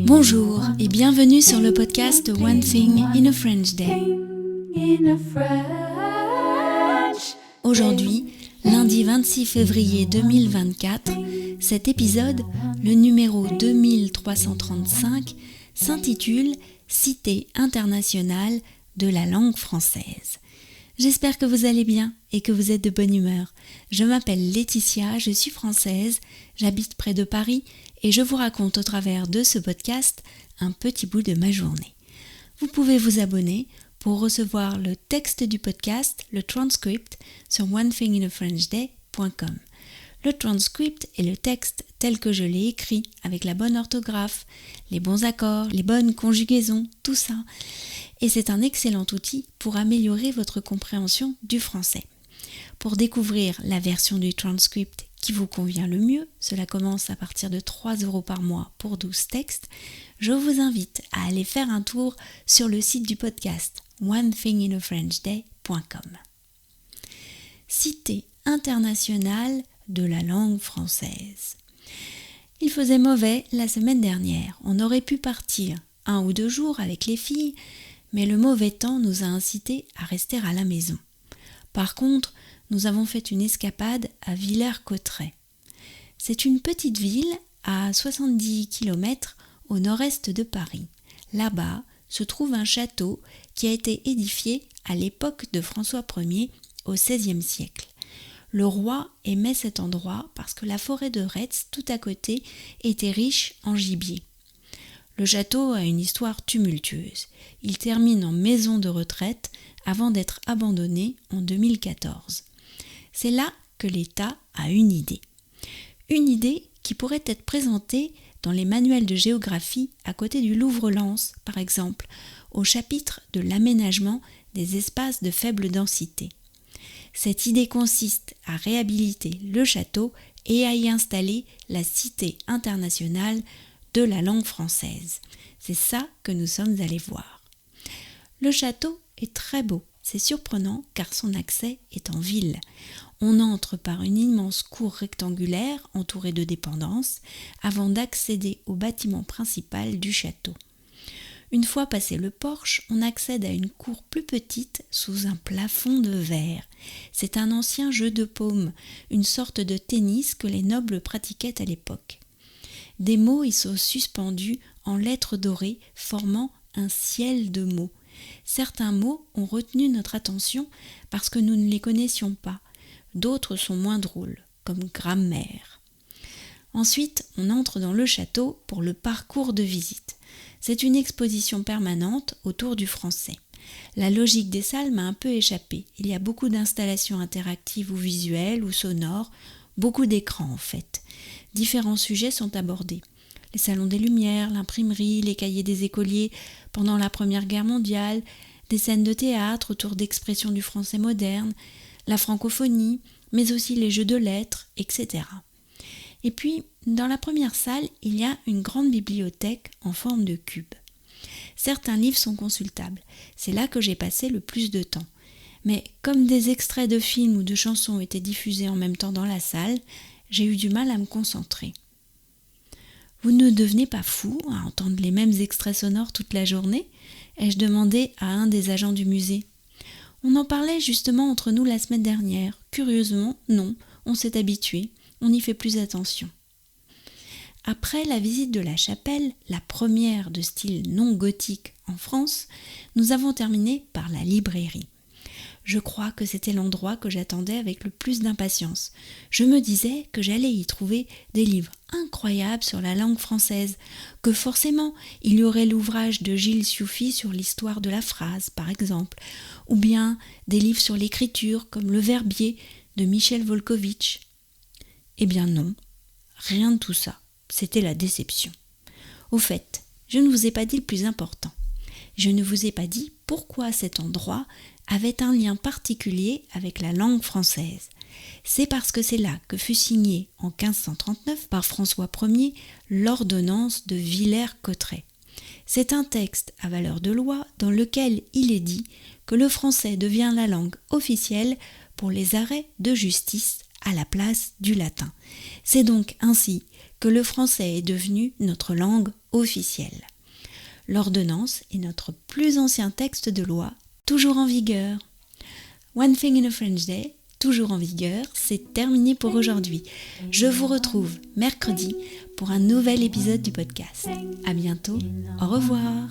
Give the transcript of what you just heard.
Bonjour et bienvenue sur le podcast One Thing in a French Day. Aujourd'hui, lundi 26 février 2024, cet épisode, le numéro 2335, s'intitule « Cité internationale de la langue française ». J'espère que vous allez bien et que vous êtes de bonne humeur. Je m'appelle Laetitia, je suis française, j'habite près de Paris et je vous raconte au travers de ce podcast un petit bout de ma journée. Vous pouvez vous abonner pour recevoir le texte du podcast, le transcript, sur onethinginafrenchday.com. Le transcript est le texte tel que je l'ai écrit, avec la bonne orthographe, les bons accords, les bonnes conjugaisons, tout ça. Et c'est un excellent outil pour améliorer votre compréhension du français. Pour découvrir la version du transcript qui vous convient le mieux, cela commence à partir de 3 € par mois pour 12 textes, je vous invite à aller faire un tour sur le site du podcast onethinginafrenchday.com. Cité internationale de la langue française. Il faisait mauvais la semaine dernière. On aurait pu partir 1 ou 2 jours avec les filles, mais le mauvais temps nous a incités à rester à la maison. Par contre, nous avons fait une escapade à Villers-Cotterêts. C'est une petite ville à 70 km au nord-est de Paris. Là-bas se trouve un château qui a été édifié à l'époque de François Ier au XVIe siècle. Le roi aimait cet endroit parce que la forêt de Retz, tout à côté, était riche en gibier. Le château a une histoire tumultueuse. Il termine en maison de retraite avant d'être abandonné en 2014. C'est là que l'État a une idée. Une idée qui pourrait être présentée dans les manuels de géographie à côté du Louvre-Lens, par exemple, au chapitre de l'aménagement des espaces de faible densité. Cette idée consiste à réhabiliter le château et à y installer la Cité internationale de la langue française. C'est ça que nous sommes allés voir. Le château est très beau. C'est surprenant car son accès est en ville. On entre par une immense cour rectangulaire entourée de dépendances avant d'accéder au bâtiment principal du château. Une fois passé le porche, on accède à une cour plus petite sous un plafond de verre. C'est un ancien jeu de paume, une sorte de tennis que les nobles pratiquaient à l'époque. Des mots y sont suspendus en lettres dorées formant un ciel de mots. Certains mots ont retenu notre attention parce que nous ne les connaissions pas. D'autres sont moins drôles, comme grammaire. Ensuite, on entre dans le château pour le parcours de visite. C'est une exposition permanente autour du français. La logique des salles m'a un peu échappé. Il y a beaucoup d'installations interactives ou visuelles ou sonores, beaucoup d'écrans en fait. Différents sujets sont abordés. Les salons des Lumières, l'imprimerie, les cahiers des écoliers pendant la Première Guerre mondiale, des scènes de théâtre autour d'expressions du français moderne, la francophonie, mais aussi les jeux de lettres, etc. Et puis, dans la première salle, il y a une grande bibliothèque en forme de cube. Certains livres sont consultables. C'est là que j'ai passé le plus de temps. Mais comme des extraits de films ou de chansons étaient diffusés en même temps dans la salle, j'ai eu du mal à me concentrer. Vous ne devenez pas fou à entendre les mêmes extraits sonores toute la journée ? Ai-je demandé à un des agents du musée. On en parlait justement entre nous la semaine dernière. Curieusement, non, on s'est habitué, on n'y fait plus attention. Après la visite de la chapelle, la première de style non gothique en France, nous avons terminé par la librairie. Je crois que c'était l'endroit que j'attendais avec le plus d'impatience. Je me disais que j'allais y trouver des livres incroyables sur la langue française, que forcément il y aurait l'ouvrage de Gilles Sioufi sur l'histoire de la phrase, par exemple, ou bien des livres sur l'écriture comme Le Verbier de Michel Volkovitch. Eh bien non, rien de tout ça. C'était la déception. Au fait, je ne vous ai pas dit le plus important. Je ne vous ai pas dit pourquoi cet endroit avait un lien particulier avec la langue française. C'est parce que c'est là que fut signée en 1539 par François Ier l'ordonnance de Villers-Cotterêts. C'est un texte à valeur de loi dans lequel il est dit que le français devient la langue officielle pour les arrêts de justice à la place du latin. C'est donc ainsi que le français est devenu notre langue officielle. L'ordonnance est notre plus ancien texte de loi, toujours en vigueur. One Thing in a French Day, toujours en vigueur, c'est terminé pour aujourd'hui. Je vous retrouve mercredi pour un nouvel épisode du podcast. À bientôt, au revoir.